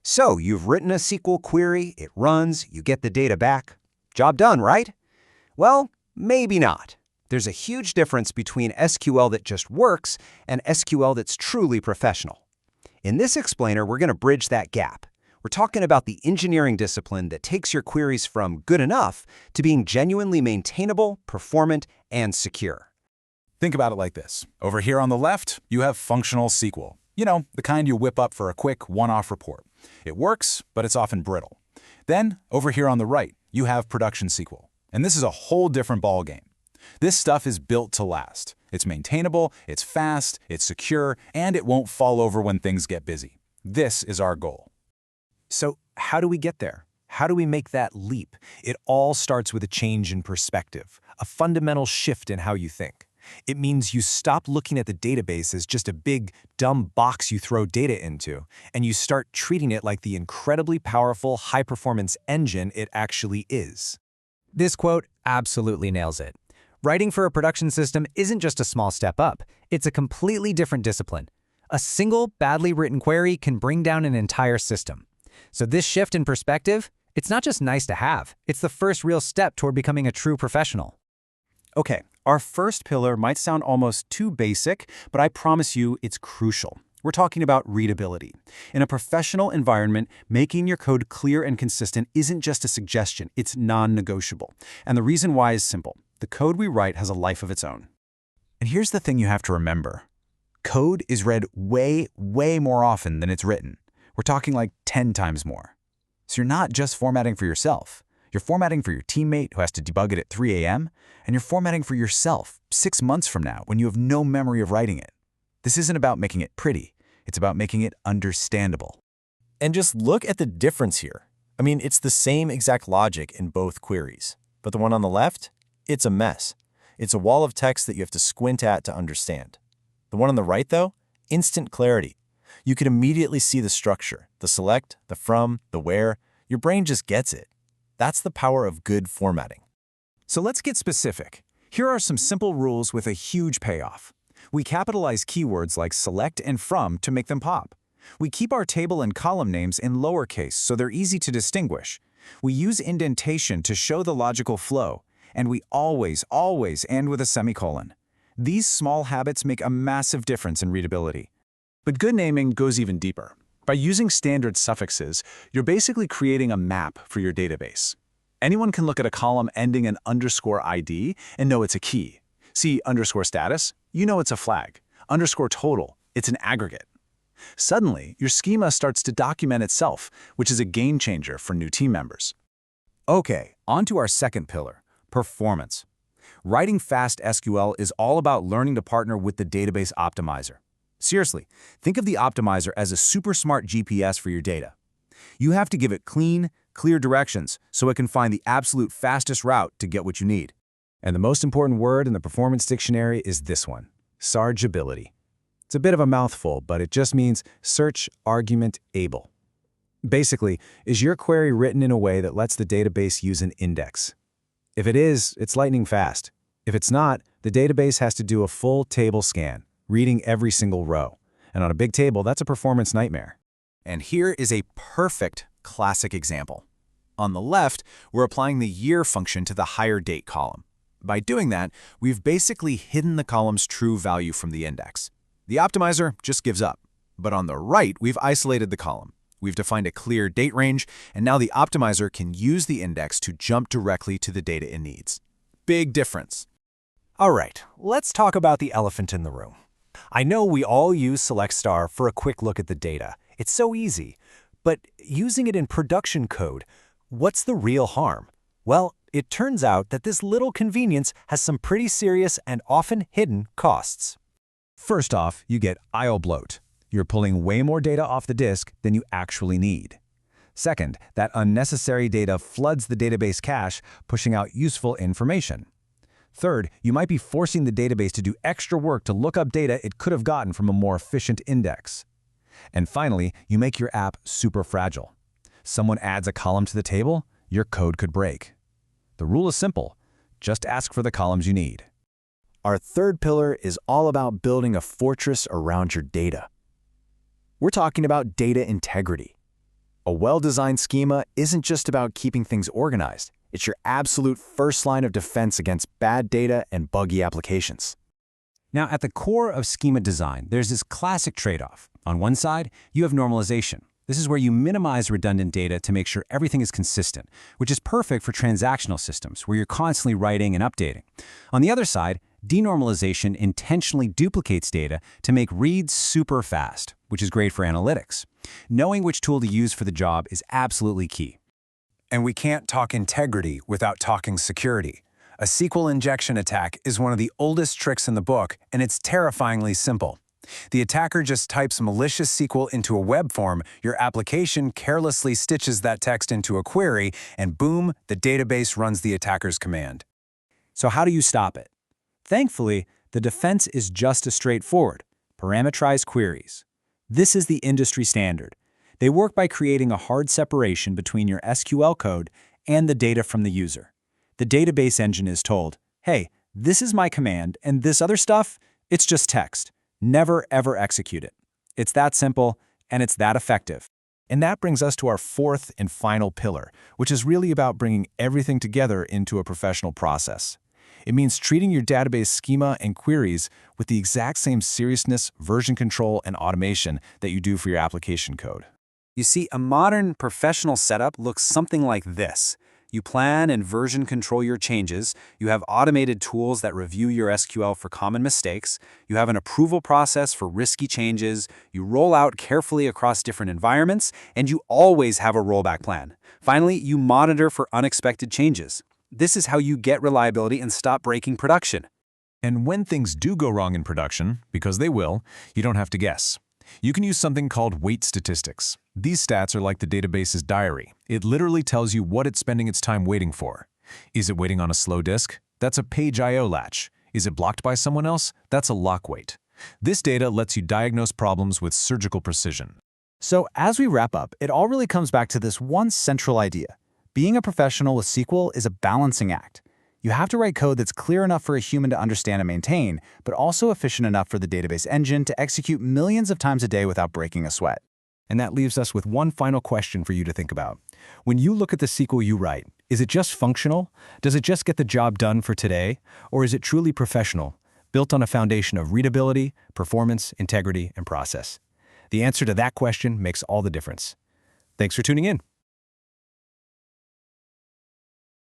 So you've written a SQL query, it runs, you get the data back. Job done, right? Well, maybe not. There's a huge difference between SQL that just works and SQL that's truly professional. In this explainer, we're going to bridge that gap. We're talking about the engineering discipline that takes your queries from good enough to being genuinely maintainable, performant, and secure. Think about it like this. Over here on the left, you have functional SQL. You know, the kind you whip up for a quick one-off report. It works, but it's often brittle. Then, over here on the right, you have production SQL. And this is a whole different ballgame. This stuff is built to last. It's maintainable, it's fast, it's secure, and it won't fall over when things get busy. This is our goal. So how do we get there? How do we make that leap? It all starts with a change in perspective, a fundamental shift in how you think. It means you stop looking at the database as just a big, dumb box you throw data into, and you start treating it like the incredibly powerful, high-performance engine it actually is. This quote absolutely nails it. Writing for a production system isn't just a small step up. It's a completely different discipline. A single, badly written query can bring down an entire system. So this shift in perspective, it's not just nice to have. It's the first real step toward becoming a true professional. Okay, our first pillar might sound almost too basic, but I promise you it's crucial. We're talking about readability. In a professional environment, making your code clear and consistent isn't just a suggestion, it's non-negotiable. And the reason why is simple. The code we write has a life of its own. And here's the thing you have to remember. Code is read way, way more often than it's written. We're talking like 10 times more. So you're not just formatting for yourself. You're formatting for your teammate who has to debug it at 3 a.m., and you're formatting for yourself 6 months from now when you have no memory of writing it. This isn't about making it pretty. It's about making it understandable. And just look at the difference here. I mean, it's the same exact logic in both queries. But the one on the left, it's a mess. It's a wall of text that you have to squint at to understand. The one on the right, though, instant clarity. You can immediately see the structure, the select, the from, the where. Your brain just gets it. That's the power of good formatting. So let's get specific. Here are some simple rules with a huge payoff. We capitalize keywords like select and from to make them pop. We keep our table and column names in lowercase so they're easy to distinguish. We use indentation to show the logical flow. And we always end with a semicolon. These small habits make a massive difference in readability. But good naming goes even deeper. By using standard suffixes, you're basically creating a map for your database. Anyone can look at a column ending in _ID and know it's a key. See _status, you know it's a flag. _total, it's an aggregate. Suddenly, your schema starts to document itself, which is a game changer for new team members. Okay, on to our second pillar, performance. Writing fast SQL is all about learning to partner with the database optimizer. Seriously, think of the optimizer as a super smart GPS for your data. You have to give it clean, clear directions so it can find the absolute fastest route to get what you need. And the most important word in the performance dictionary is this one, searchability. It's a bit of a mouthful, but it just means search argument able. Basically, is your query written in a way that lets the database use an index? If it is, it's lightning fast. If it's not, the database has to do a full table scan, reading every single row. And on a big table, that's a performance nightmare. And here is a perfect classic example. On the left, we're applying the year function to the higher date column. By doing that, we've basically hidden the column's true value from the index. The optimizer just gives up. But on the right, we've isolated the column. We've defined a clear date range, and now the optimizer can use the index to jump directly to the data it needs. Big difference. All right, let's talk about the elephant in the room. I know we all use select star for a quick look at the data. It's so easy. But using it in production code, what's the real harm? Well, it turns out that this little convenience has some pretty serious and often hidden costs. First off, you get I/O bloat. You're pulling way more data off the disk than you actually need. Second, that unnecessary data floods the database cache, pushing out useful information. Third, you might be forcing the database to do extra work to look up data it could have gotten from a more efficient index. And finally, you make your app super fragile. Someone adds a column to the table, your code could break. The rule is simple. Just ask for the columns you need. Our third pillar is all about building a fortress around your data. We're talking about data integrity. A well-designed schema isn't just about keeping things organized. It's your absolute first line of defense against bad data and buggy applications. Now, at the core of schema design, there's this classic trade-off. On one side, you have normalization. This is where you minimize redundant data to make sure everything is consistent, which is perfect for transactional systems where you're constantly writing and updating. On the other side, denormalization intentionally duplicates data to make reads super fast, which is great for analytics. Knowing which tool to use for the job is absolutely key. And we can't talk integrity without talking security. A SQL injection attack is one of the oldest tricks in the book, and it's terrifyingly simple. The attacker just types malicious SQL into a web form, your application carelessly stitches that text into a query, and boom, the database runs the attacker's command. So how do you stop it? Thankfully, the defense is just as straightforward: parameterized queries. This is the industry standard. They work by creating a hard separation between your SQL code and the data from the user. The database engine is told, hey, this is my command, and this other stuff, it's just text. Never, ever execute it. It's that simple, and it's that effective. And that brings us to our fourth and final pillar, which is really about bringing everything together into a professional process. It means treating your database schema and queries with the exact same seriousness, version control, and automation that you do for your application code. You see, a modern professional setup looks something like this. You plan and version control your changes, you have automated tools that review your SQL for common mistakes, you have an approval process for risky changes, you roll out carefully across different environments, and you always have a rollback plan. Finally, you monitor for unexpected changes. This is how you get reliability and stop breaking production. And when things do go wrong in production, because they will, you don't have to guess. You can use something called wait statistics. These stats are like the database's diary. It literally tells you what it's spending its time waiting for. Is it waiting on a slow disk? That's a page I/O latch. Is it blocked by someone else? That's a lock wait. This data lets you diagnose problems with surgical precision. So as we wrap up, it all really comes back to this one central idea. Being a professional with SQL is a balancing act. You have to write code that's clear enough for a human to understand and maintain, but also efficient enough for the database engine to execute millions of times a day without breaking a sweat. And that leaves us with one final question for you to think about. When you look at the SQL you write, is it just functional? Does it just get the job done for today? Or is it truly professional, built on a foundation of readability, performance, integrity, and process? The answer to that question makes all the difference. Thanks for tuning in.